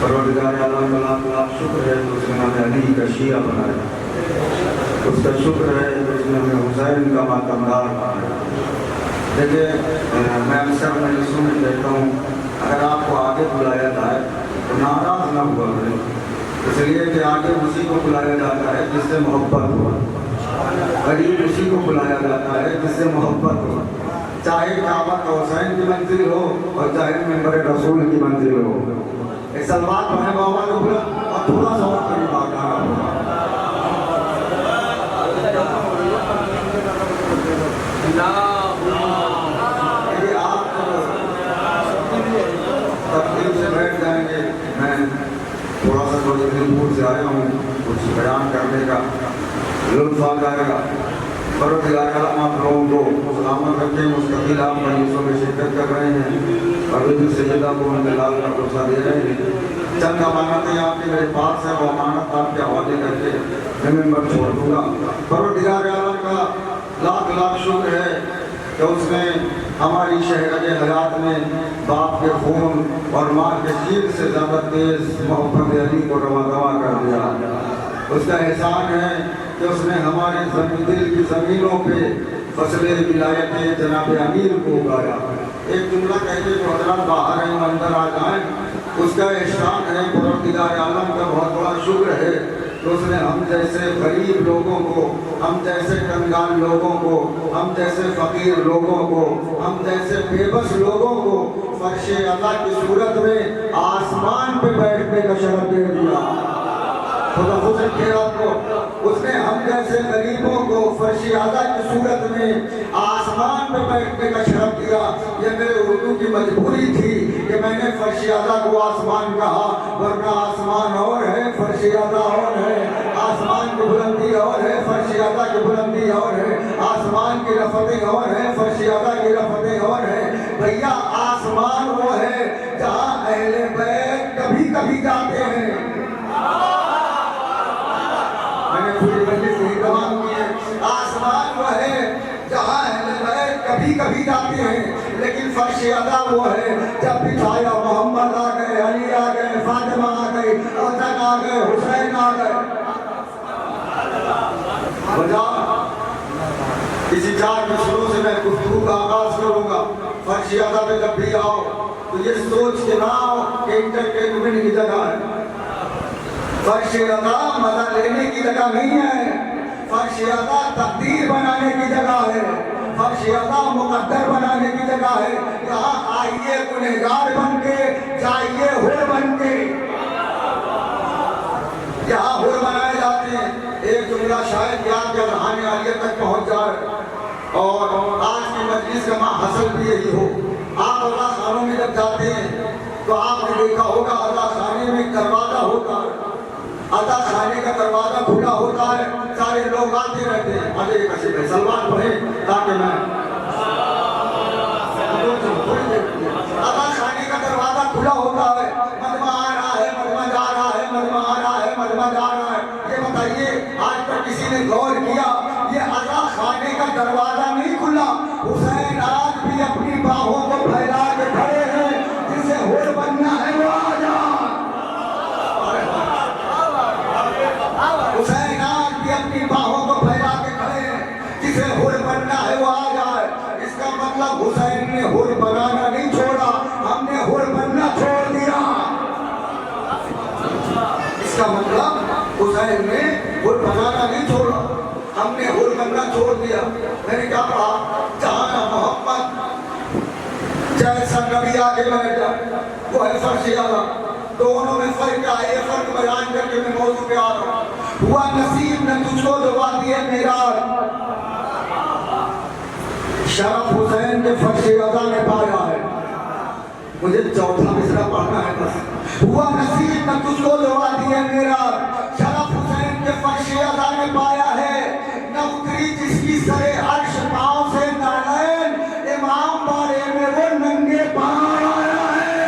परवरदिगार आलम का लाख लाख शुक्र है तो उसने हमें अली का शिया बनाया। उसका शुक्र है तो उसने हमें हुसैन का मातमदार बनाया। देखिए मैं अक्सर मजलिसों में कहता हूँ, अगर आपको आगे बुलाया जाए तो नाराज न हुआ करें, इसलिए कि आगे उसी को बुलाया जाता है जिससे मोहब्बत हो, करीब उसी को बुलाया जाता है जिससे मोहब्बत हो, चाहे काबा का हुसैन की मंजिल हो और चाहे मेंबर रसूल की मंजिल हो। एक सलमान तो है बाबा को बोला और थोड़ा सा और करीब आ गया। आप तकलीफ से बैठ जाएंगे, मैं थोड़ा सा कुछ दूर से आया हूँ, कुछ बयान करने का लुत्फ आ जाएगा। परवरदिगार आलम आप लोगों को सलामत रखें, मुस्तकिल आप मजलिसों में शिरकत कर रहे हैं और भी सैयदा को लाल का भरोसा दे रहे हैं। चंद अमानतें आपके मेरे पास है, वो अमानत आपके हवाले करके मैं मेंबर छोड़ दूँगा। परवरदिगार आलम का लाख लाख शुक्र है कि उसने हमारी शहर हयात में बाप के खून और माँ के शीर से ज़्यादा तेज मोहब्बत अली को रवा दवा कर दिया। उसका एहसान है कि उसने हमारे दिल की ज़मीनों पे फसले विलायत जनाब अमीर को उगाया। एक जुमला कहते तो हज़रात बाहर हैं अंदर आ जाएं, उसका एहसान है। परवरदिगार आलम का बहुत बड़ा शुक्र है तो उसने हम जैसे गरीब लोगों को, हम जैसे कंगाल लोगों को, हम जैसे फ़कीर लोगों को, हम जैसे बेबस लोगों को फर्शे अल्लाह की सूरत में आसमान पे बैठने का शरफ दे दिया। खुदा खुद रखे आपको, उसने हम जैसे गरीबों को फर्श आज़ा की सूरत में आसमान पे बैठने का शरफ दिया। ये मेरे उर्दू की मजबूरी थी कि मैंने फर्श आज़ा को आसमान कहा, वरना आसमान और है, फर्श आज़ा और है। आसमान की बुलंदी और है, फर्श आज़ा की बुलंदी और है। आसमान की रफ़तें और है, फर्श आज़ा की रफ़तें और है। भैया आसमान वो है जहाँ अहले बैत कभी कभी जाते हैं। मैंने पूरी मजलिस से तमाम की है। आसमान वो है जहाँ अहले बैत कभी कभी जाते हैं, लेकिन फर्श अदा वो है जब बिछाया मोहम्मद आ गए, अली आ गए, फातिमा आ गई, हसन आ गए, हुसैन आ गए। किसी चार मिसरों से मैं गुफ्तगू का आगाज करूंगा। फर्श अदा पे जब भी आओ तो ये सोच के ना आओ कि इंटरटेनमेंट की जगह है। फर्श अदा मजा लेने की जगह नहीं है, फर्श अदा तकदीर बनाने की जगह है। फर्श अज़ा मुकद्दर बनाने की जगह है। यहाँ आइए गुनहगार बन के, जाइए हुर बन के। यहाँ हुर बनाए जाते हैं। एक जुमला शायद याद या रहाने वाली तक पहुँच जाए और आज की मजलिस का हासिल भी यही हो। आप अल्लाह खानों में जब जाते हैं तो आपने देखा होगा अल्लाह खाने में दरवाजा होता है, अल्लाह खाने का दरवाजा खुला होता है, सारे लोग आते रहते हैं। अरे कसी में सलमान पढ़े ताकि मैं अल्लाह खाने का दरवाजा खुला होता है, मजमा आ रहा है, मजमा जा रहा है, मजमा आ रहा है, मजमा जा रहा है। ये बताइए आज तक किसी ने गौर किया ये अल्लाह खाने का दरवाजा नहीं खुला, हुसैन आज भी अपनी बाहों को फैला के खड़े हैं। जिसे हुर बनना है वो आ जाए। हुसैन आज भी अपनी बाहों को फैला के खड़े हैं। जिसे हुर बनना है वो आ जाए। इसका मतलब हुसैन ने हुर बनाना नहीं छोड़ा, हमने हुर बनना छोड़ दिया। इसका मतलब हुसैन ने हुर बनाना नहीं छोड़ा, हमने हुर बनना छोड़ दिया। मैंने क्या कहा, जहां मोहम्मद जैसा नबी आगे बैठ जाए वो है फर्श अज़ा। दोनों में फर्क क्या है, ये फर्क बयान करके मैं मौजू पे आ रहा हूँ। हुआ नसीब ने तुझको जो वादी है मेराज, शरफ हुसैन के फर्श अज़ा ने पाया है। मुझे चौथा मिसरा पढ़ना है बस। हुआ नसीब ने तुझको जो वादी है मेराज, शरफ हुसैन के फर्श अज़ा ने पाया है। न उतरी जिसकी सरे अर्श पाँव से नालैन, इमाम बारे में वो नंगे पाँव आया है।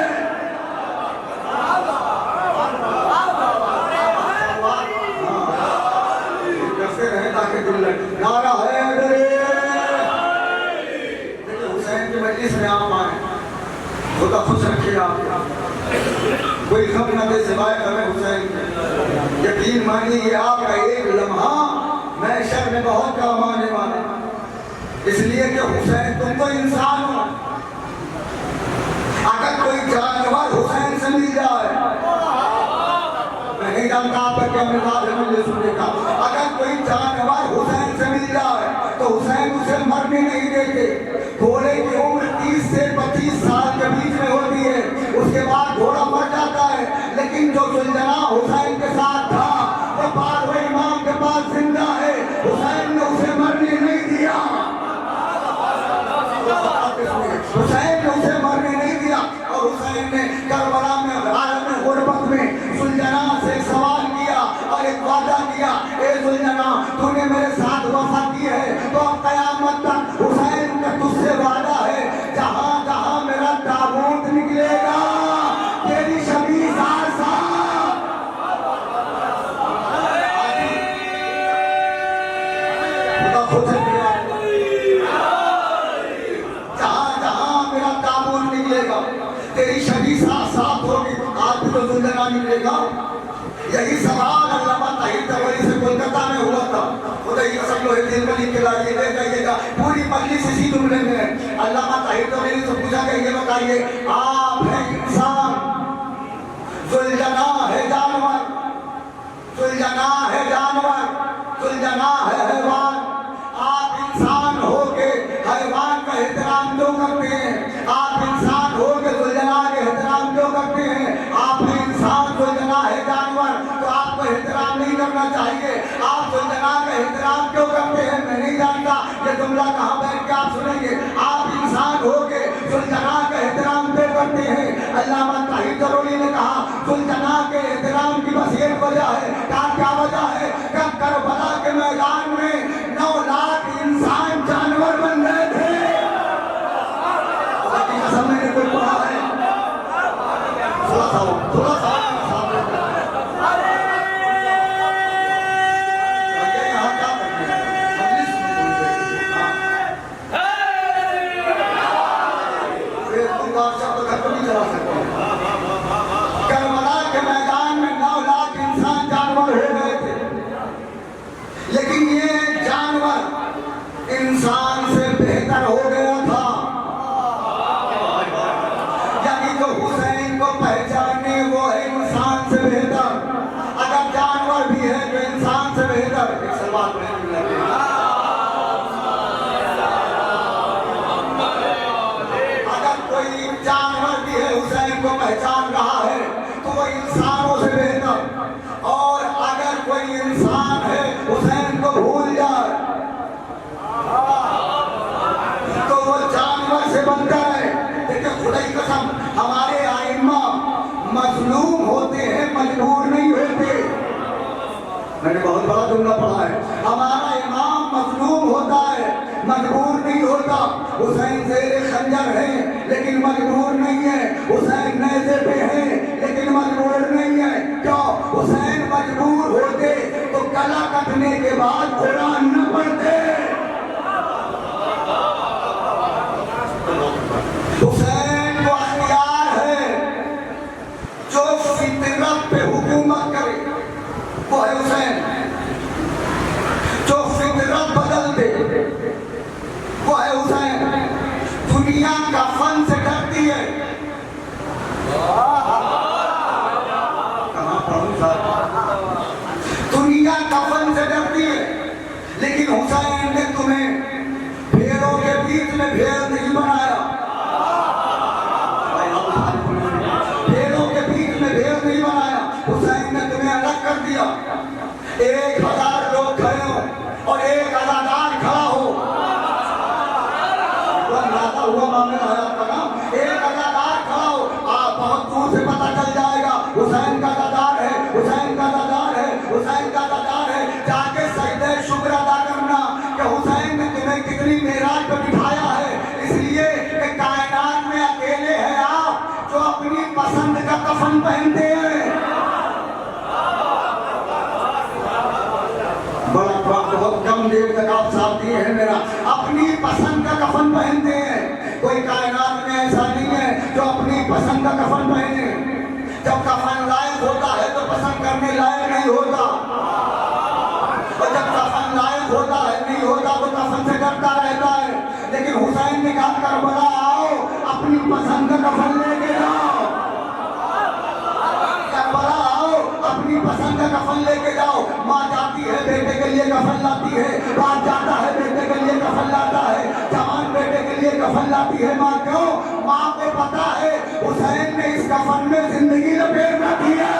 कैसे रहे ताकि दिल लगे नारा है हुसैन की मजलिस में आप आए, खुदा खुश रखे आपका, कोई खब न दे सिवाय हमें हुसैन। यकीन मानिए ये आपका एक लम्हा महशर में बहुत काम आने वाला, इसलिए कि हुसैन तुम तो इंसान हो। अगर कोई जानवर हुसैन से मिल जाए, मैं नहीं जानता आपका क्या मिजाज है, मुझे सुनेगा। अगर कोई जानवर हुसैन से मिल जाए तो हुसैन उसे मरने नहीं देते। घोड़े की उम्र 30 से 25 साल के बीच में होती है, उसके बाद घोड़ा मर जाता है। लेकिन जो जुल्जना हुसैन के साथ था वो बारहवें इमाम के पास जिंदा है, हुसैन ने उसे मरने नहीं दिया। हुसैन ने उसे मरने नहीं दिया। और हुसैन ने करबला में आलम गुरबत में जुल्जना से सवाल किया और एक वादा किया, ए जुल्जना तूने मेरे साथ वफा की है तो अब कयामत तक हुसैन का तुझसे वादा है, जहां जहां मेरा ताबूत निकलेगा तेरी शबीह तेरी शबीह साफ होगी, आप भी तो जुल्जना निकलेगा। यही सवाल अल्लामा ताहिर तबरी से कोलकाता में हुआ था। खुदाई सब लोग दिल में लिख के लाइए, ले जाइएगा, पूरी मजलिस इसी जुमले में है। अल्लामा ताहिर तबरी से पूछा कि ये बताइए, आप है इंसान, जुल्जना है जानवर, जुल्जना है जानवर, जुल्जना है हैवान। आप इंसान हो के हैवान का एहतराम क्यों करते हैं? आप इंसान हो के जुल्जना के एहतराम क्यों करते हैं? आप इंसान जुल्जना है जानवर तो आपको एहतराम नहीं करना चाहिए। आप जुल्जना का एहतराम क्यों करते हैं मैं नहीं जानता, ये जुमला कहाँ बैठ के आप सुनेंगे। आप इंसान हो के जुल्जना का एहतराम क्यों करते हैं? अल्लामा ताहिर तबरी ने कहा जुल्जना के एहतराम की बस एक वजह है। क्या वजह है? कब करबला के मैदान में 9 लाख इंसान जानवर बन गए थे। मैंने कोई पढ़ा है थोड़ा सा यहाँ क्या करते हैं, फेसबुक व्हाट्सएप तो घर पर नहीं चला सकते। करबला के मैदान में 9 लाख इंसान जानवर हो गए थे, लेकिन ये जानवर इंसान से बेहतर हो गया था। जो हुसैन को पहचाने वो है इंसान से बेहतर। अगर जानवर भी है तो इंसान से बेहतर। एक सवाल पहचान रहा है तो वो इंसानों से बेहतर, और अगर कोई इंसान है हुसैन को भूल जाए तो वो जानवर से बनकर है। देखिए खुदा की कसम, हमारे आइम्मा मजलूम होते हैं, मजबूर नहीं होते। मैंने बहुत बड़ा जुमला पढ़ा है, हमारा इमाम मजलूम होता है, मजबूर नहीं होता। हुसैन शेर खंजर है लेकिन मजबूर नहीं है, हुसैन नेज़े पे है लेकिन मजबूर नहीं है। क्यों? हुसैन मजबूर होते तो गला कटने के बाद कुरान न पढ़ते। हुसैन को अख्तियार है, जो फितरत पे हुकूमत करे वो है हुसैन, जो फितरत बदल दे वो है हुसैन। दुनिया कफन से डरती है, कहाँ पढ़ूं साहब? दुनिया कफन से डरती है, लेकिन हुसैन ने तुम्हें भेड़ों के बीच में भेड़ नहीं बनाया, भेड़ों के बीच में भेड़ नहीं बनाया। हुसैन ने तुम्हें अलग कर दिया। 1000 लोग खड़े हो और एक अदादार खड़ा हो, हुआ मामला है आपका नाम, एक अदादार खड़ा हो, आप बहुत दूर से पता चल जाएगा हुसैन का अदादार है, हुसैन का अदादार है, हुसैन का अदादार है। जाके सजदे शुक्र अदा करना कि हुसैन ने तुम्हें कितनी मेराज पर बिठाया है, इसलिए कि कायनात में अकेले हैं आप जो अपनी पसंद का कफन पहनते हैं। बहुत कम देर तक आप साथ दिए हैं मेरा, अपनी पसंद का कफन पहनते हैं। कोई कायनात में ऐसा नहीं है जो अपनी पसंद का कफन पहने। जब कफन लायक होता है तो पसंद करने लायक नहीं होता, और जब कफन लायक होता है नहीं होता तो कफन से डरता रहता है। लेकिन हुसैन ने कहा करबला आओ अपनी पसंद का कफन लेके जाओ, करबला आओ अपनी पसंद का कफन लेके जाओ। माँ जाती है बेटे के लिए कफन लाती है, बाप जाता है बेटे के लिए कफन लाता है, जवान बेटे के लिए कफन लाती है माँ। क्यों? माँ को पता है हुसैन ने इस कफन में जिंदगी लपेट रखी है।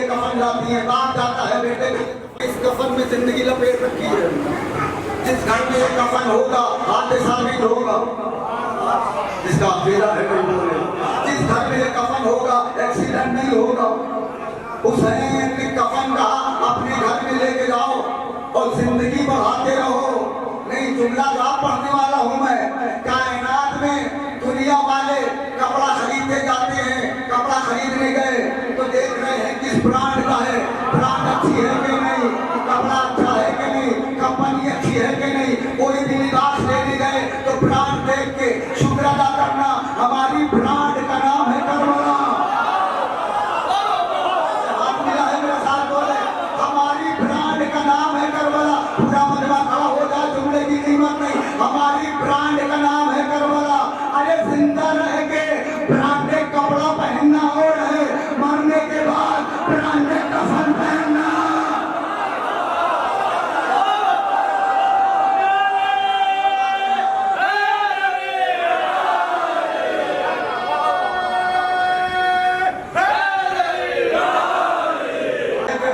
कफन लाती है, बाप जाता है बेटे के, इस कफन में जिंदगी लपेट रखी है। जिस घर में एक कफन होगा हादसा नहीं होगा, जिसका अकेला है कोई बोले, जिस घर में एक कफन होगा एक्सीडेंट नहीं होगा। हुसैन ने कफन कहा अपने घर में लेके जाओ और जिंदगी बढ़ाते रहो। नहीं, जुमला जवाब पढ़ने वाला हूं मैं। कायनात में दुनिया वाले कपड़ा खरीदने जाते हैं, कपड़ा खरीदने गए तो देख रहे हैं किस ब्रांड का है, ब्रांड अच्छी है कि नहीं, कपड़ा अच्छा है कि नहीं, कंपनी अच्छी है कि नहीं। कोई भी लिबास लेने गए तो ब्रांड देख के शुक्र अदा करना। हमारी ब्रांड का नाम है करबला। आप मिला है मेरे साथ बोले, हमारी ब्रांड का नाम है करबला। पूरा मजमा खड़ा हो जाए, जुमले की कीमत नहीं, हमारी ब्रांड का नाम है करबला। अरे जिंदा रह के ब्रांडेड कपड़ा पहनना और है, मरने के बाद ब्रांडेड कफन पहनना।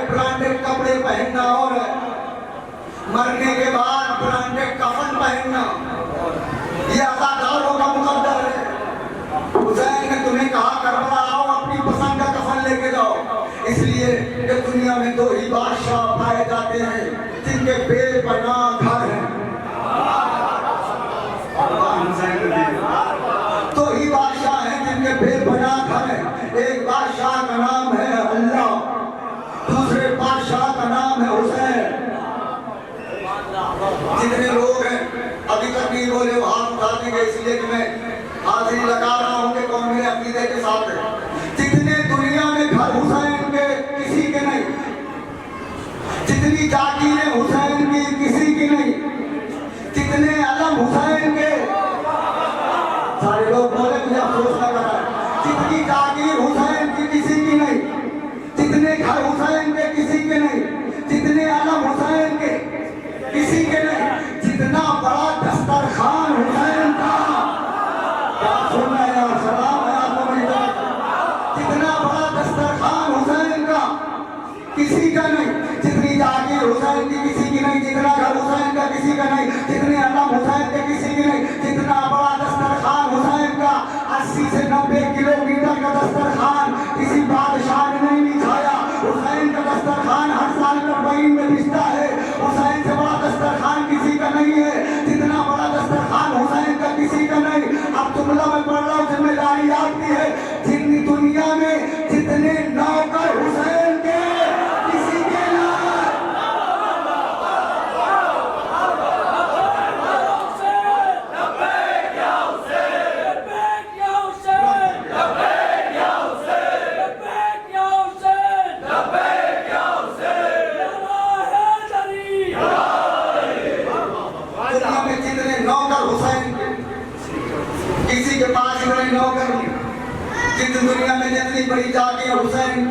ब्रांडेड कपड़े पहनना और है, मरने के बाद ब्रांडेड कफन पहनना, ये अदादारों का मुकद्दर है। हुसैन ने तुम्हें कहा करबला आओ अपनी पसंद का कफन लेके जाओ, इसलिए कि दुनिया में 2 ही बादशाह पाए जाते हैं जिनके बेपनाह घर हैं। 2 ही बादशाह हैं जिनके बेपनाह घर हैं। एक बादशाह का नाम है अल्लाह, दूसरे बादशाह का नाम है हुसैन। जितने लोग हैं अभी तक नहीं बोले वो हाथ उठा देंगे, इसलिए कि मैं हाजिरी लगा रहा हूं कि कौन मेरे अकीदे के साथ है। जितने दुनिया में घर हुसैन के किसी के नहीं, जितनी जागीरें हुसैन की किसी की नहीं, जितने अलम हुसैन के, सारे लोग बोले मुझे अफसोस लग रहा है, जितनी जागीर हुसैन की किसी की नहीं, जितने घर हुसैन किसी का नहीं, जितनी जागीर हुसैन की किसी की नहीं, जितना घर हुसैन का किसी का नहीं, जितने अलम हुसैन के किसी की नहीं, जितना बड़ा दस्तरखान हुसैन का 80 से 90 किलोमीटर का दस्तरखान किसी बादशाह ने नहीं बिछाया। हुसैन का दस्तरखान हर साल रबीन में बिछता है। हुसैन से बड़ा दस्तरखान किसी का नहीं है, जितना बड़ा दस्तरखान हुसैन का किसी का नहीं। अब जुमला में पढ़ रहा हूँ, जिम्मेदारी आपकी है। जितनी दुनिया में जितने नौकर हुसैन के किसी के किसी के पास इतने नौकर नहीं। जितनी दुनिया में जितनी बड़ी जाति है हुसैन,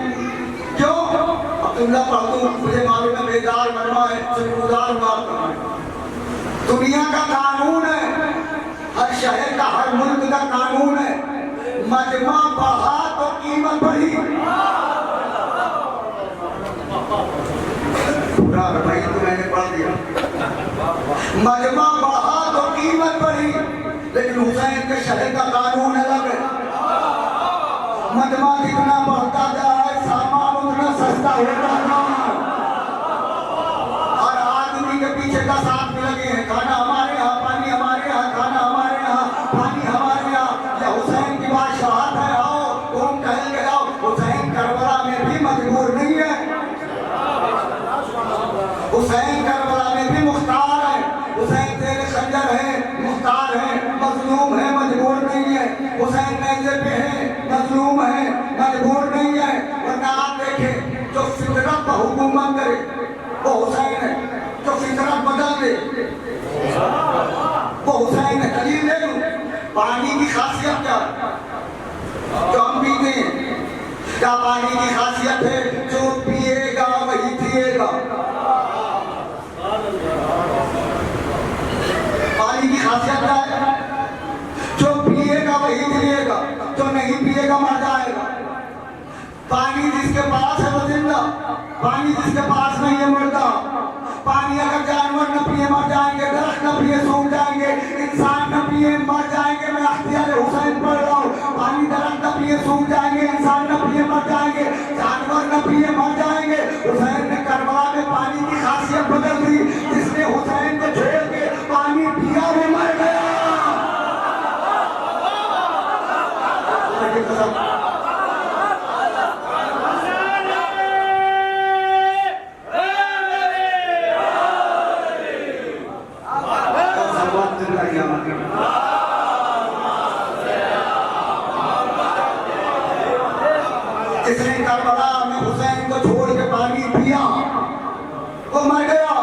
क्यों? अब्दुल्ला पढ़तू मुझे मालूम है बेदार मजमा है, उदार दुनिया का कानून है, हर शहर का हर मुल्क का कानून है। मजमा बढ़ा तो कीमत बढ़ी। पूरा भाई तो मैंने पढ़ दिया। मजमा बढ़ा तो कीमत बढ़ी, लेकिन हुसैन के शहर का कानून अलग है। मजमा जितना बढ़ता जाए सामान उतना सस्ता होता जाए। और आदमी के पीछे 10 आदमी लगे हैं, खाना हमारे यहाँ, पानी हमारे यहाँ, खाना हमारे यहाँ, पानी हमारे यहाँ। या हुसैन की बादशाहत है, आओ तुम टहल के आओ। हुसैन करबला में भी मजबूर नहीं है, हुसैन करबला में भी मुख्तार है। हुसैन तेरे खंजर है, मुख्तार है, मजलूम है, मजबूर नहीं है। हुसैन नैज़े पे है, मजलूम है, मजबूर नहीं है। वरना आप देखें, जो फितरत पर हुकूमत करे वो हुसैन है, जो फितरत बदल दे वो हुसैन है। दलील दे दूं, पानी की खासियत क्या है जो हम पीते हैं? क्या पानी की खासियत है? जो पिएगा वही जिएगा। पानी की खासियत क्या है? जो पिएगा वही जिएगा, जो नहीं पिएगा मर जाएगा। पानी जिसके पास है वो जिंदा, पानी जिसके पास नहीं है मुर्दा। पानी अगर जानवर न पिए मर जाएंगे, दरख्त न पिए सूख जाएंगे, इंसान न पिए मर जाएंगे। मैं अख्तियार हुसैन पढ़ रहा हूँ। पानी दरख्त न पिए सूख जाएंगे, इंसान न पिए मर जाएंगे, जानवर न पिए मर जाएंगे। हुसैन ने करबला में पानी की खासियत बदल दी। जिसने हुसैन को छोड़ के पानी पिया वो मर गया। जिसने करबला में हुसैन को छोड़ के पानी पिया वो मर गया,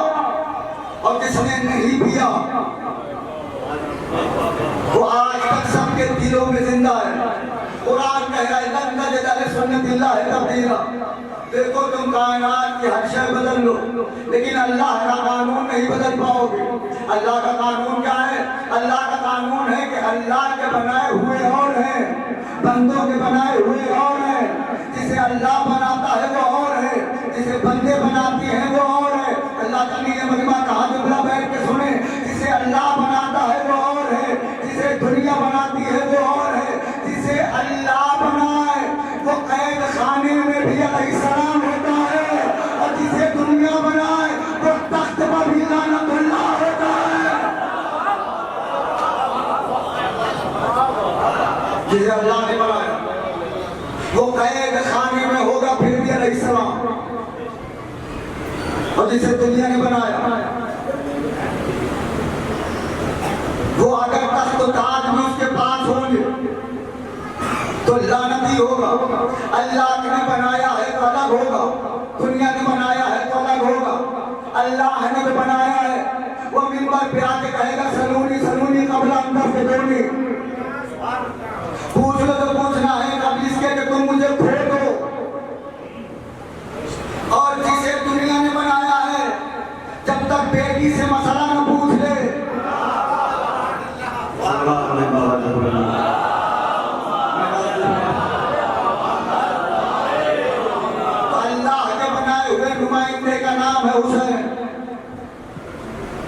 और जिसने नहीं पिया वो आज तक सबके दिलों में जिंदा है। कुरान कह रहा है लन्ना जदाले सुन्नतिल्लाह है तब्दीला। देखो तुम कायनात की हर शय बदल लो, लेकिन अल्लाह का कानून नहीं बदल पाओगे। अल्लाह का कानून क्या है? अल्लाह का कानून है कि अल्लाह के बनाए हुए और हैं, बंदों के बनाए हुए और हैं। जिसे अल्लाह बनाता है वो और है, जिसे बंदे बनाती हैं वो और है। अल्लाह का नीले मजमा कहा जुमला बैठ के सुने। जिसे अल्लाह बनाता है वो और है, जिसे दुनिया बनाती है वो और है। जिसे अल्लाह बनाए वो कैद खाने में भी अलैहिस्सलाम होता है, और जिसे दुनिया बनाए वो तख्त पर भी लानतुल्लाह होता है। जिसे अल्लाह ने बनाया वो कैद खाने में होगा फिर भी अलैहिस्सलाम, और जिसे दुनिया ने बनाया वो अगर तख्त ताज में उसके पास होंगे तो लानती होगा। अल्लाह ने बनाया है तो अलग होगा, दुनिया ने बनाया है तो अलग होगा। अल्लाह ने जो बनाया है वो मिंबर पे आके कहेगा सलूनी सलूनी कबला अंदर से दोनी। पूछ लो तो पूछना है कब इसके कि तुम मुझे खो दो। और जिसे दुनिया ने बनाया है जब तक बेटी से मसला न पूछ ले, अल्लाह के बनाए हुए नाम है हुसैन।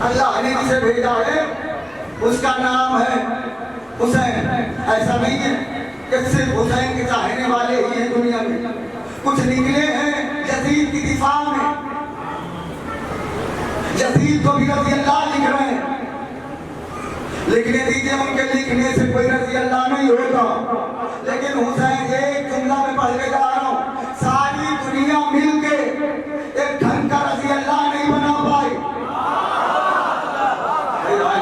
अल्लाह ने जिसे भेजा है उसका नाम है हुसैन। ऐसा नहीं है कि सिर्फ हुसैन के चाहने वाले ही हैं दुनिया में। कुछ निकले हैं यजीद की दिफा में, यजीद को भी रज़ी अल्लाह लिख रहे हैं। लिखने दीजिए, उनके लिखने से कोई रज़ी अल्लाह नहीं होता। लेकिन हुसैन एक जुमला में पढ़ के जा रहा हूँ, सारी दुनिया मिलके एक ढंग का रज़ी अल्लाह नहीं बना पाई।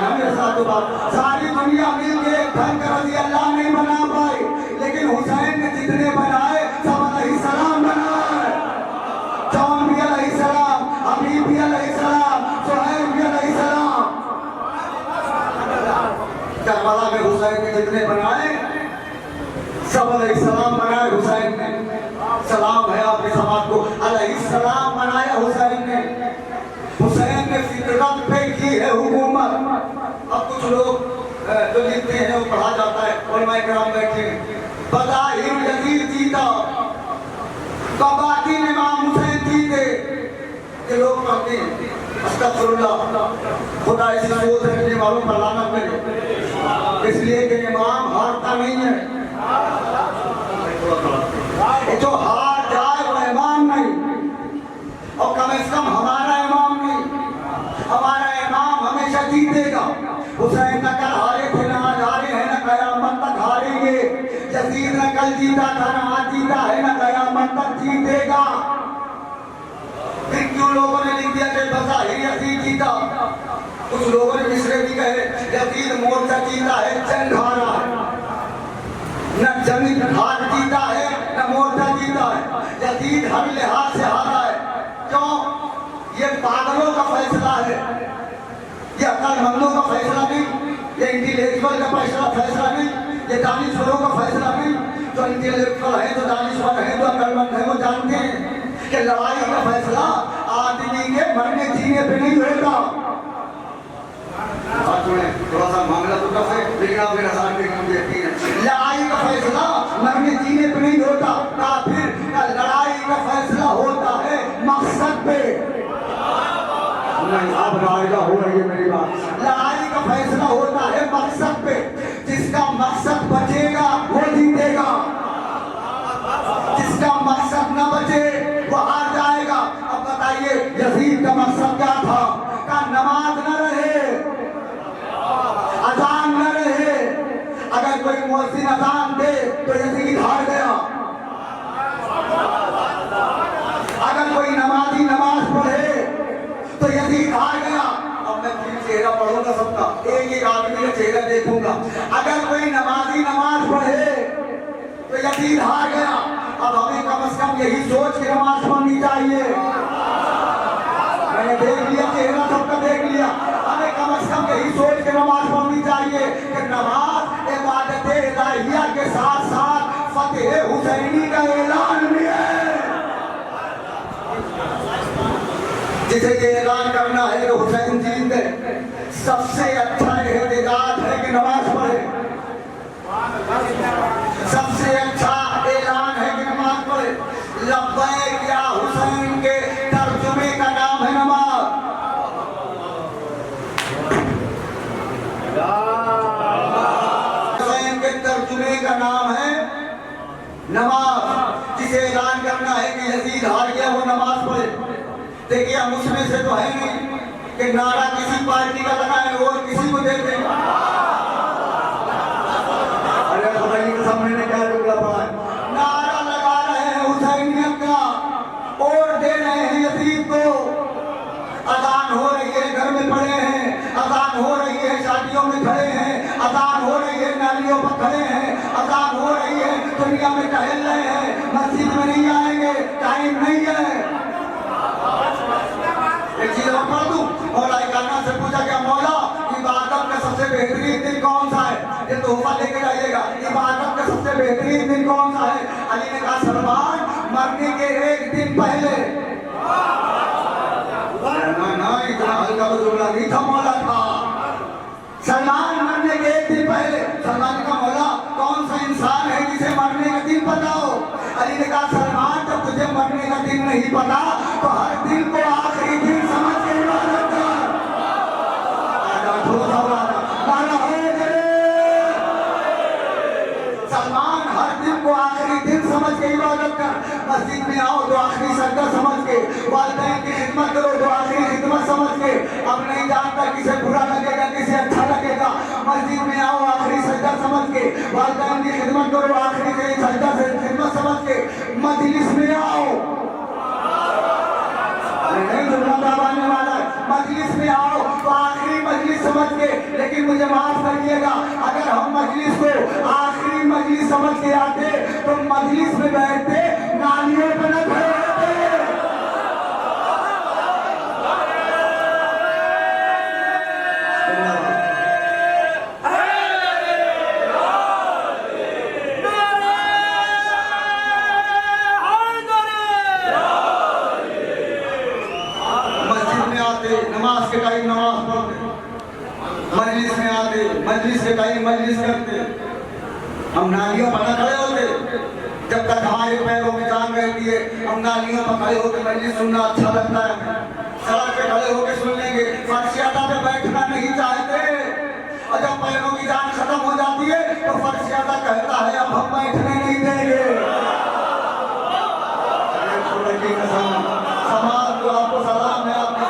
मेरे साथ तो बात, सारी दुनिया मिलके एक ढंग का रज़ी अल्लाह नहीं बना पाई। लेकिन हुसैन ने जितने बनाए सब अलैहिस्सलाम बनाए। जौन भी अलैहिस्सलाम, हबीब भी अलैहिस्सलाम, सुहैब भी अलैहिस्सलाम। करबला में हुसैन ने जितने बनाए सब अलैहिस्सलाम बनाए हुसैन ने। सलाम है आपके समाज को, अलैहिस्सलाम बनाया हुसैन ने। हुसैन ने फितरत पे की है हुकूमत। अब कुछ लोग जो लिखते हैं वो पढ़ा जाता है, उलमाए किराम बैठे हैं, बदाहिर यजीद जीता, कबातिन इमाम हुसैन जीते। ये लोग कहते हैं, अस्तगफिरुल्लाह, खुदा इस सोच रखने वालों पर लानत करे, इसलिए कि इमाम हारता नहीं है। जो हार जाए वो इमाम नहीं, और कम से कम हमारा इमाम नहीं। हमारा इमाम हमेशा जीतेगा। हुसैन न कल हारे थे, न आज हारे हैं, न कयामत तक हारेंगे। यजीद न कल जीता था, न आज जीता है, न कयामत तक जीतेगा। फिर क्यों लोगों ने लिख दिया कि बज़ाहिर यजीद जीता? कुछ लोगों ने मिसरे भी कहे यजीद मोर्चा जीता है, जंग हारा है। न जंग हार जीता है, न मोर्चा जीता है। यजीद हर लिहाज से हारा है। क्यों? ये पागलों का फैसला है, ये अक्लमंदों का फैसला नहीं, ये इंटेलेक्चुअल का फैसला नहीं, ये दानिशवरों का फैसला नहीं। जो इंटेलेक्चुअल है, जो दानिशवर है, जो अक्लमंद है, वो जानते हैं कि लड़ाई का फैसला आदमी के मरने जीने पे नहीं होगा। थोड़ा सा मामला तो टफ है, लेकिन आप मेरा साथ देखें, मुझे यकीन है लड़ाई का फैसला मरने जीने पे नहीं होता। काफिर का लड़ाई का फैसला होता है मकसद पे। नहीं, अब रायगा हो रही है मेरी बात। लड़ाई का फैसला होता है मकसद पे। जिसका मकसद बचेगा वो जीतेगा, जिसका मकसद न बचे वो हार जाएगा। अब बताइए यजीद का मकसद क्या था? का नमाज न रहे, अजान न रहे। अगर कोई मुअज्जिन अजान दे तो यजीद हार गया। अगर कोई नमाजी नमाज पढ़े तो यजीद हार गया। अब मैं फिर चेहरा पढ़ूंगा सबका, एक एक आदमी का चेहरा देखूंगा। अगर कोई नमाजी नमाज पढ़े तो यजीद हार गया। अब हमें कम से कम यही सोच के नमाज पढ़नी चाहिए। मैंने देख लिया, चेहरा सबका देख लिया। हमें कम से कम यही सोच के नमाज पढ़नी चाहिए कि नमाज इबादत इलाहिया के साथ साथ फतेह हुसैनी का ऐलान भी है। जिसे ये ऐलान करना है कि हुसैन जीत गए, सबसे अच्छा एहतजाज है कि नमाज पढ़े। सबसे अच्छा ऐलान है कि नमाज पढ़े। लब्बैक या हुसैन के तर्जुमे का नाम है नमाज। हुसैन के तर्जुमे का नाम है नमाज। जिसे ऐलान करना है कि यजीद हार गया वो नमाज पढ़े। देखिए हम उसमें से तो है नहीं कि नारा किसी पार्टी का लगाए और किसी को दे दें। अरे खुदाई के सामने ने क्या जुमला पढ़ा है? नारा लगा रहे हैं हुसैनियत का और दे रहे हैं यजीद को। अजान हो रही है, घर में पड़े हैं। अजान हो रही है, शादियों में खड़े हैं। अजान हो रही है, नालियों पर खड़े हैं। अजान हो रही है, दुनिया में टहल रहे हैं। मस्जिद में नहीं आएंगे, टाइम नहीं है। एक चीज और पढ़ दूं, मौला काना से पूछा क्या मौला इबादत का सबसे बेहतरीन दिन कौन सा है? ये तोहफा लेके जाइएगा। इबादत का सबसे बेहतरीन दिन कौन सा है? अली ने कहा सलमान, मरने के एक दिन पहले। ना इतना हल्का तो जुमला नहीं था मौला था। सलमान मरने के एक दिन पहले। सलमान का मौला कौन सा इंसान है जिसे मरने का दिन पता हो? अली ने कहा सलमान, जब तुझे मरने का दिन नहीं पता तो हर दिन को आखिरी दिन मस्जिद में आओ तो आखिरी सजदा समझ के, वालिदैन की खिदमत करो तो आखिरी खिदमत समझ के। अब नहीं जानता किसे बुरा लगेगा किसे अच्छा लगेगा। मस्जिद में आओ आखिरी सजदा समझ के, वालिदैन की खिदमत करो आखिरी सजदा से खिदमत समझ के। मजलिस में आओ, नहीं आने वाला है, मजलिस में आओ तो आखिरी मजलिस समझ के। लेकिन मुझे माफ करिएगा, अगर हम मजलिस को आखिरी मजलिस समझ के आते तो मजलिस में बैठते नालियों पर न खड़े होते। नमाज के टाइम नमाज पढ़ते, मजलिस में आते, मजलिस के टाइम मजलिस करते। हम नालियों पर खड़े होते, जब तक हमारे पैरों में जान रहती है हम नालियों पर खड़े होकर मजलिस सुनना अच्छा लगता है। सड़क पे खड़े होकर सुन लेंगे, फर्शियादा पे बैठना नहीं चाहते। और जब पैरों की जान खत्म हो जाती है तो फर्शियादा कहता है अब हम बैठने नहीं देंगे। समाज को आपको सलाम है, आपको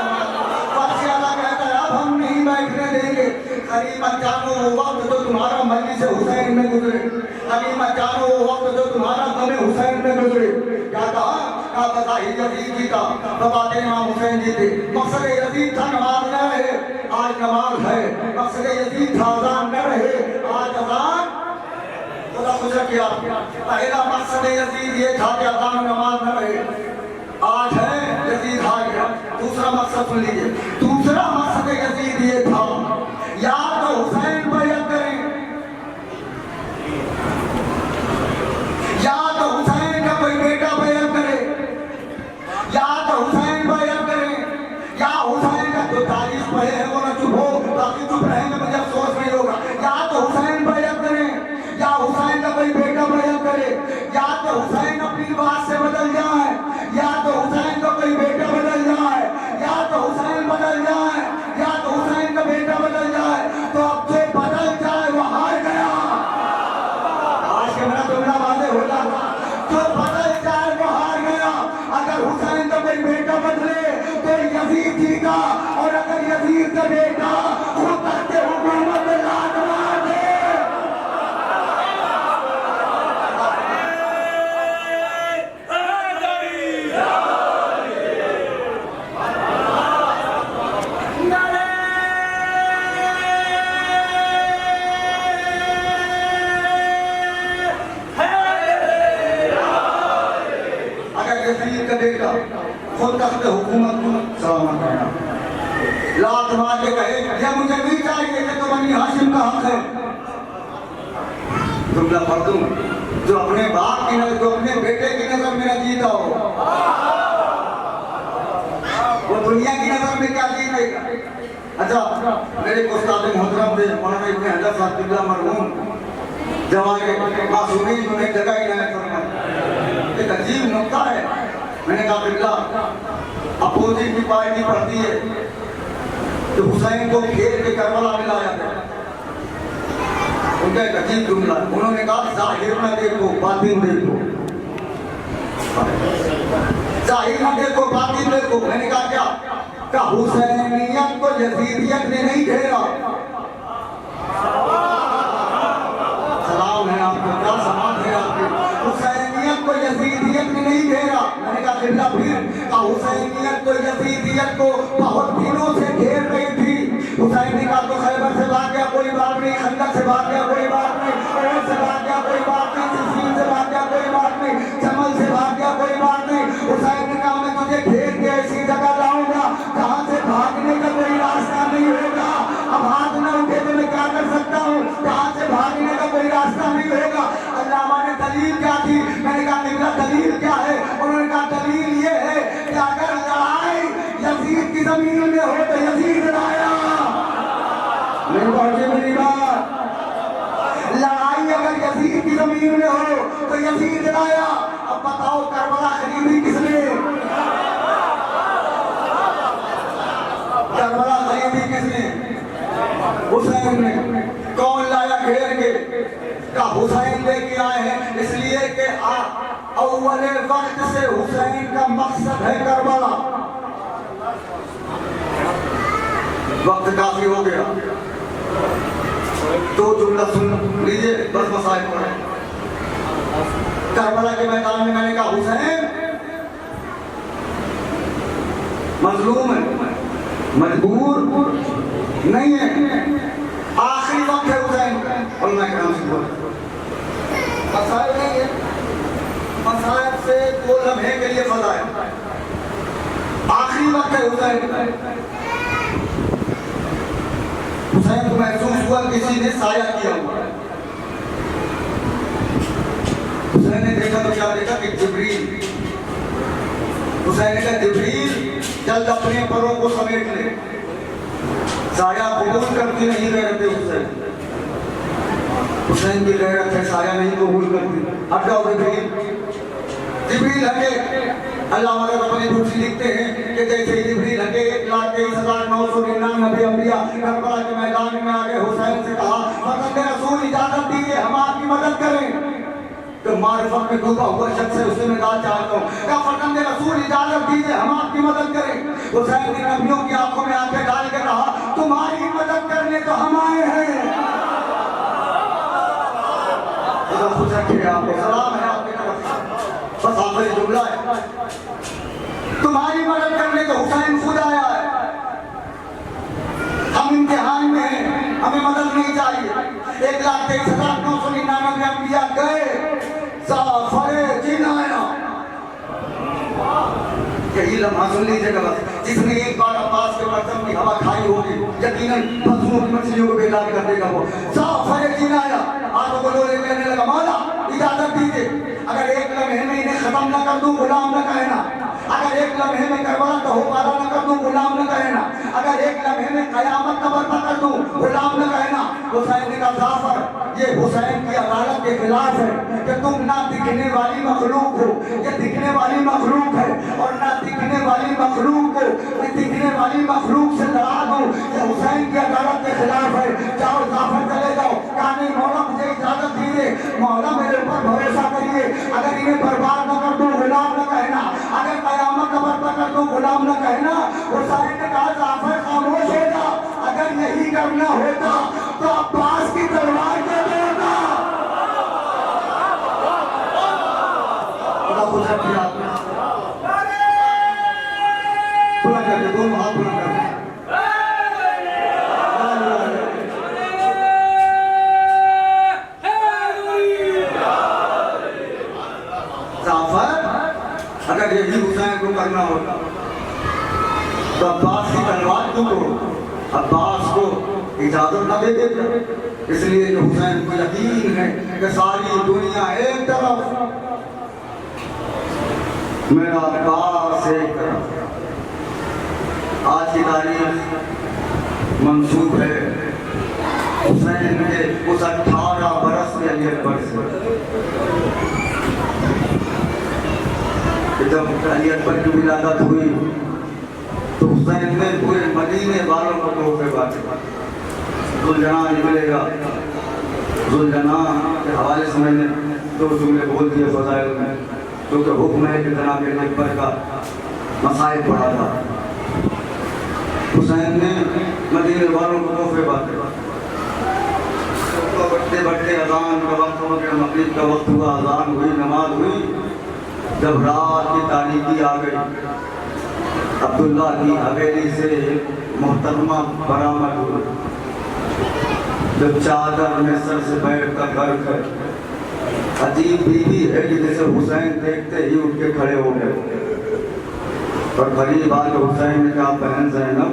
बैठने देंगे। करीमत जानो वो वक्त जो तुम्हारा मजलिस हुसैन में गुजरे, करीमत जानो वो वक्त जो तुम्हारा गम हुसैन में गुजरे। क्या कहा बताइए यजीद जी का, बताते इमाम हुसैन जी थे। मकसद यजीद था नमाज न रहे, आज नमाज है। मकसद यजीद था अज़ान न रहे, आज अज़ान। खुदा खुदा किया, पहला मकसद यजीद ये था कि अज़ान नमाज न रहे, आज है यजीद आ गया। दूसरा मकसद सुन लीजिए, दूसरा मकसद यजीद ये था या तो हुसैन बैअत करें, या तो हुसैन का कोई बेटा बैअत करे, या तो हुसैन बैअत करे, या हुसैन का जो तारीफ पढ़े है वो ना चुप हो, ताकि चुप रहेंगे मुझे अफसोस नहीं होगा। या तो हुसैन बैअत करे, या हुसैन का कोई बेटा बैअत करे, या तो हुसैन अपनी बात से बदल जाए, या तो हुसैन का कोई बेटा बदल जाए, या तो हुसैन बदल जाए, या तो हुसैन का बेटा बदल जाए। तो अब जो बदल जाए वो हार गया। आज के मेरा जुमला वादे हो जाता, जो बदल जाए वो हार गया। अगर हुसैन का कोई बेटा बदले तो यजीद जी का, और अगर यजीद का बेटा खुद करके हुकूमत में लात मार दे। खुद तख्त हुकूमत को सलामत करना, लात मार के कहे यह मुझे नहीं चाहिए, ये तो बनी हाशिम का हक है। जुमला पढ़ दूं, जो अपने बाप की नजर, जो अपने बेटे की नजर में न जीता हो वो दुनिया की नजर में क्या जीतेगा। अच्छा, मेरे उस्ताद मोहतरम थे मौलाना इब्न हजर साहब किबला मरहूम, जवाने मासूमीन में जगह ही नहीं फरमाया। एक अजीब नुक्ता है, मैंने कहा बिल्ला अपोजिट की पार्टी पढ़ती है तो हुसैन को खेल के करबला में लाया गया। उनका एक अजीब जुमला, उन्होंने कहा जाहिर न देखो बातिन देखो, जाहिर न देखो बातिन देखो। मैंने कहा क्या हुसैनियत को यजीदियत ने नहीं घेरा। सलाम है आपको, क्या सलाम है आपके। हुसैनियत को यजीदियत ने नहीं घेरा। मैंने कहा बिल्ला फिर हुसैनियत को यजीदियत को बहुत दिनों से घेर रही थी। हुसैन ने कहा तो खैबर से भाग गया कोई बात नहीं, खंदक से भाग गया कोई बात नहीं, ओहद से भाग गया कोई बात नहीं, सिफीन से भाग गया कोई बात नहीं, जमल से भाग गया कोई बात नहीं। हुसैन ने कहा मैं तुझे घेर के ऐसी जगह लाऊंगा जहाँ से भागने का कोई रास्ता नहीं होगा। अब हाथ न उठे तो मैं क्या कर सकता हूँ, जहाँ से भागने का कोई रास्ता नहीं होगा। अल्लामा ने दलील क्या थी? मैंने कहा निकला दलील क्या है? उन्होंने कहा दलील ये है कि अगर लड़ाई यजीद की जमीन में हो तो यजीद लाया। नहीं पहुंचे मेरी बात, लड़ाई अगर यजीद की जमीन में हो तो यजीद लाया। अब बताओ करबला खरीदी किसने? करबला खरीदी किसने? हुसैन ने। कौन लाया घेर के? का हुसैन लेके आए हैं इसलिए कि अव्वल वक्त से हुसैन का मकसद है करबला। वक्त काफी हो गया, तो जुमला सुन लीजिए, बस मसाइल पर करबला के मैदान में मैंने कहा हुसैन मजलूम है, मजबूर नहीं है, आखिरी वक्त है हुसैन और मैं कहना शुरू मसाइल नहीं है, मसाइल से 2 लम्हे के लिए फजा है, आखिरी वक्त है हुसैन। हुसैन को महसूस हुआ किसी ने साया किया हुआ। हुसैन ने देखा तो क्या देखा कि जिब्रील, हुसैन ने कहा जिब्रील जल्द अपने परों को समेट ले, साया कबूल करती नहीं गैरत हुसैन, हुसैन की गैरत है साया नहीं कबूल करती, हट जाओ जिब्रील। जिब्रील हटे, अल्लाह मदद अपनी दूसरी लिखते हैं कि जैसे जिब्रील हटे 1,23,999 अंबिया करबला के मैदान में आगे हुसैन से कहा फरमाते रसूल इजाजत दीजिए हम आपकी मदद करें। तो मारिफत में डूबा हुआ शख्स है, उससे मैं कहा चाहता हूँ क्या फरमाते रसूल इजाजत दीजिए हम आपकी मदद करें। हुसैन ने नबियों की आंखों में आंखें डाल कर कहा तुम्हारी मदद करने तो हम आए हैं। आपको सलाम है आपकी तरफ, बस आखिरी जुमला है, तुम्हारी मदद करने तो हुसैन खुद आया है। हम इम्तिहान में हैं, हमें मदद नहीं चाहिए। 1,23,999 अंबिया गए, जाफर जिनाया, यही लम्हा सुन लीजिएगा बस, जिसने एक बार अब्बास के बर्तन की हवा खाई होगी यकीनन पशुओं की मछलियों को बेकार कर देगा वो। जाफर जिनाया हाथों को लोले कहने लगा मौला इजाजत दीजिए, अगर 1 लम्हे में इन्हें खत्म न कर दूं गुलाम न कहना, अगर 1 लम्हे में करबला का होकारा न कर दूं गुलाम न कहना, अगर 1 लम्हे में कयामत का बर्पा कर दूं गुलाम न कहना। हुसैन ने कहा जाफर ये हुसैन की अदालत के खिलाफ है कि तुम ना दिखने वाली मखलूक हो, ये दिखने वाली मखलूक है और ना दिखने वाली मखलूक को दिखने वाली मखलूक से लड़ा दो, ये हुसैन की अदालत के खिलाफ है। जाओ जाफर चले जाओ, कहा नहीं मौला मुझे इजाजत दीजिए, मौला मेरे ऊपर भरोसा करिए, अगर इन्हें बर्बाद न कर दूं गुलाम न कहना, अगर कयामत का बर्पा कर दूं गुलाम न कहना। हुसैन ने कहा जाफर खामोश हो जा, अगर यही करना होता तो अब्बास की तलवार दे देना। बुलंद करके दोनों हाथ बुलंद करके अगर यही हुसैन को करना होता तो अब्बास की तलवार क्यों को अब्बास को इजाजत न दे देते। इसलिए जो हुसैन को यकीन है कि सारी दुनिया एक तरफ मेरा अब्बास एक तरफ। आज की तारीख मंसूब है हुसैन के उस 18 बरस के अली अकबर से। जब अली अकबर की विलादत हुई तो हुसैन ने पूरे मदीने वालों को तोहफे बांटे। जुलजना निकलेगा, जुलजना के हवाले से मैंने 2 जुमले बोल दिए फज़ाइल में, क्योंकि हुक्म है कि जनाब अली अकबर का मसाइल पढ़ा था। हुसैन ने मदीने वालों को तोहफे बांटे। तो बढ़ते बढ़ते अजान का वक्त हो गया, मगरिब का वक्त हुआ, अजान हुई, नमाज हुई। जब रात की तारीकी आ गई, अब्दुल्ला की हवेली से मोहतरमा बरामद हुई। जब चादर में सर से बैठ कर घर कर, अजीब बीवी है कि जैसे हुसैन देखते ही उठ के खड़े हो गए और करीब आके हुसैन ने कहा बहन ज़ैनब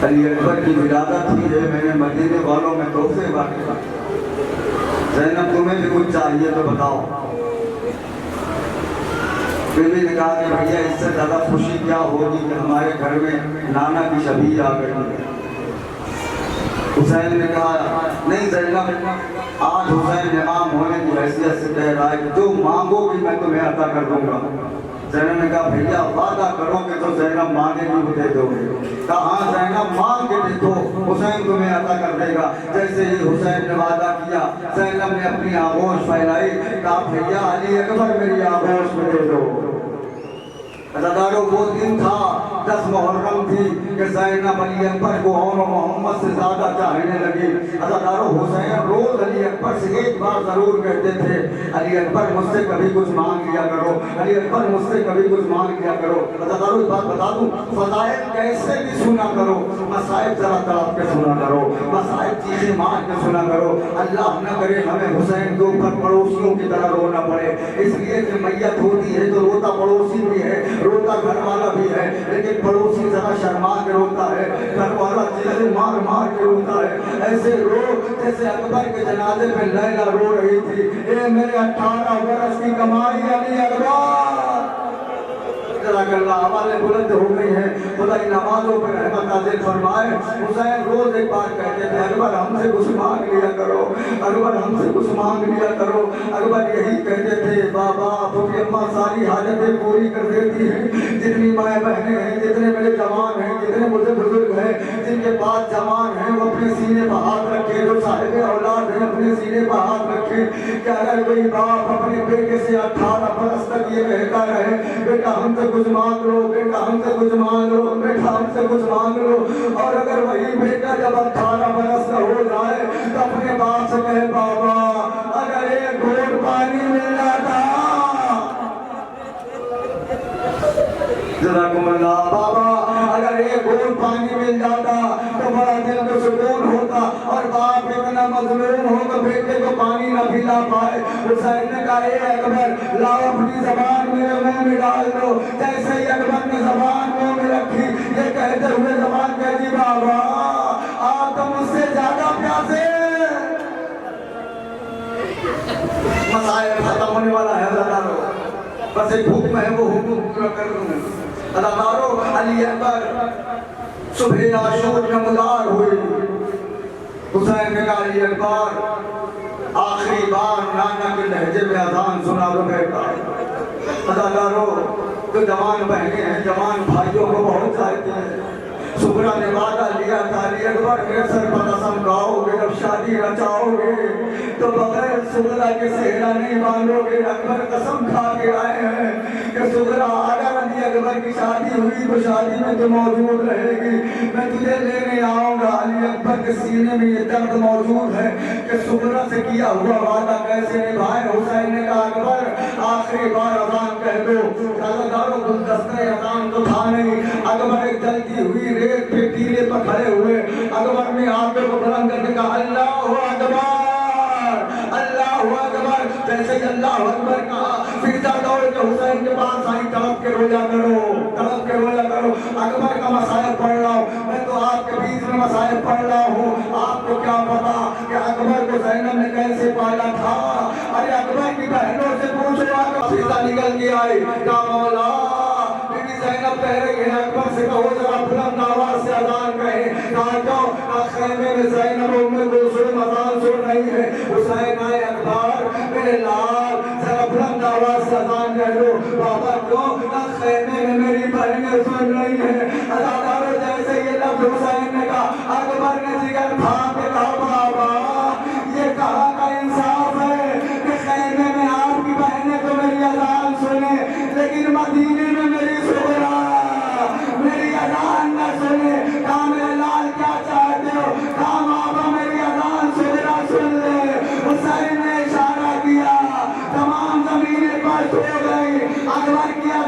अली अकबर की विलादत हुई है, मैंने मदीने वालों में तोहफे बांटे, ज़ैनब तुम्हें भी कुछ चाहिए तो बताओ। बीवी ने कहा कि भैया इससे ज़्यादा खुशी क्या होगी कि हमारे घर में नाना की शबीर आ गई। हुसैन ने कहा नहीं ज़ैनब, आज हुसैन इमाम होने की हैसियत से कह रहा है कि जो मांगोगी मैं तुम्हें अता कर दूंगा। जैनब ने कहा भैया वादा करोगे तो जैनब मांगेगी वो दे दोगे। कहा हाँ जैनब मांग के देखो, हुसैन तुम्हें अता कर देगा। जैसे ही हुसैन ने वादा किया, जैनब ने अपनी आगोश फैलाई, कहा भैया अली अकबर मेरी आगोश में दे दो। अदादारों वो दिन था 10 मुहर्रम थी कि ज़ैनब अली अकबर को और मोहम्मद से ज़्यादा चाहने लगी। अदादारों हुसैन रोज अली अकबर से एक बार ज़रूर कहते थे, अली अकबर मुझसे कभी कुछ मांग लिया करो, अली अकबर मुझसे कभी कुछ मांग लिया करो। अदादारों एक बात बता दूं, फज़ाइल कैसे भी सुना करो, मसाइब जरा तड़प के सुना करो, मसाइब चीज़ें मान के सुना करो। अल्लाह न करे हमें हुसैन के ऊपर पड़ोसियों की तरह रोना पड़े, इसलिए कि मैयत होती है तो रोता पड़ोसी भी है, रोता घर वाला भी है, लेकिन पड़ोसी जरा शर्मा के रोता है, घर वाला चीजें मार मार के रोता है। ऐसे रो जैसे अकबर के जनाजे पे लैला रो रही थी, ए मेरे 18 बरस की कमाई अली अकबर। आवाज़ें बुलंद हो गई हैं, खुदा इन नमाजों पर रहमत नाज़िल फरमाए। हुसैन रोज एक बार कहते थे, अकबर हमसे कुछ मांग लिया करो, अकबर हमसे कुछ मांग लिया करो। अकबर यही कहते थे, बाबा आपकी अम्मा सारी हाजतें पूरी कर देती हैं, जितनी माएँ बहनें हैं, जितने मेरे जवान हैं, जितने मुझे बुजुर्ग हैं, जिनके पास जवान हैं, वो अपने सीने पर हाथ रखे, जो साहिब औलाद हैं अपने सीने पर हाथ रखे। क्या अगर कोई बाप अपने बेटे से 18 बरस तक ये कहता रहे, बेटा हमसे कुछ मांग लो, बेटा हमसे कुछ मांग लो, बेटा हमसे कुछ मांग लो, और अगर वही बेटा जब 18 बरस का हो जाए तो अपने बाप से कहे, बाबा अगर एक घोट पानी मिल जाता, जज़ाकुमुल्लाह, बाबा अगर एक घोट पानी मिल जाता तो बड़ा दिल को सुकून होता। और बाप इतना मजलूम हो तो बेटे को पानी न पिला पाए। हुसैन ने कहा, ए अकबर लाओ अपनी जबान मेरे मुंह में डाल दो। जैसे ही अकबर ने जबान मुंह में रखी, ये कहते हुए जबान कह दी, बाबा आप तो मुझसे ज्यादा प्यासे। मसाइल खत्म होने वाला है अदादारों, बस एक हुक्म है, वो हुक्म पूरा कर दूं। अदादारों अली अकबर सुबह आशूर नमदार हुए। हुसैन ने कहा, अली अकबर आखिरी बार नाना के लहजे में अजान सुना दो बेटा। अदादारों जो जवान बहनें हैं, जवान भाइयों को बहुत चाहते हैं। सुगरा ने वादा लिया था, अली अकबर मेरे सर पर कसम खाओगे, जब शादी रचाओगे तो बगैर सुगरा के सेहरा नहीं मानोगे। अकबर कसम खा के आए हैं कि सुगरा अगर अली अकबर की शादी हुई तो शादी में तो मौजूद रहेगी, मैं तुझे लेने आऊंगा। अली अकबर के सीने में ये दर्द मौजूद है कि सुगरा से किया हुआ वादा कैसे निभाए। हुसैन ने कहा, अकबर आखिरी बार अजान कह दो। अदादारों गुलदस्ते अजान तो था नहीं। अकबर एक जलती हुई रेत पे टीले पर खड़े हुए, अकबर ने आंखों को बुलंद करके कहा, अल्लाहु अकबर, अल्लाहु अकबर। जैसे ही अल्लाहु अकबर कहा, फिजा दौड़ के हुसैन के पास आई, तड़प के रोया करो, तड़प के रोया करो। अकबर का मसाइल पढ़ रहा हूँ मैं, तो आपके बीच में मसाइल पढ़ रहा हूँ। आपको क्या पता कि अकबर को ज़ैनब ने कैसे पाला था? अरे अकबर की बहनों से पूछो, फिजा निकल के आई, क्या मौला ज़ैनब कह रही है, अकबर से कहो जरा बुलंद आवाज से अजान कहे। कहा क्यों? खेमे में ज़ैनब उम्मे कुलसूम अजान सुन रही है। हुसैन आए, अकबर मेरे लाल जरा बुलंद आवाज से अजान कह दो। बाबा क्यों? खेमे में मेरी बहनें सुन रही है। अदादारों जैसे ये लफ्ज़ हुसैन ने कहा, अकबर ने जिगर फाड़ के कहा, बाबा ये कहाँ का इंसाफ है कि खेमे में आपकी बहनें तो मेरी अजान सुने, लेकिन मदीने में मेरी अजान न सुने। कहा मेरे लाल क्या चाहते हो? कहा बाबा मेरी अजान सुगरा सुन ले। हुसैन ने इशारा किया, तमाम जमीनें पलट हो गई। अकबर किया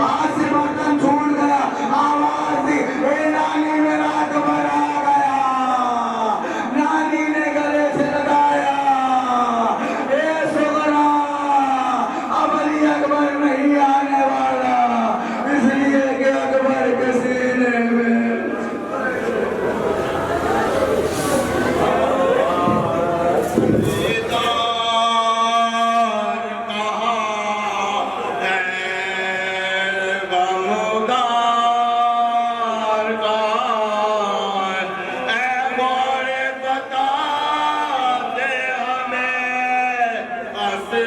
हाथ से बर्तन छूट गया, आवाज दी, ए नानी मेरा अकबर आ गया। नानी ने गले से लगाया, ए सुगरा अब अली अकबर नहीं आने वाला, इसलिए कि अकबर के सीने में से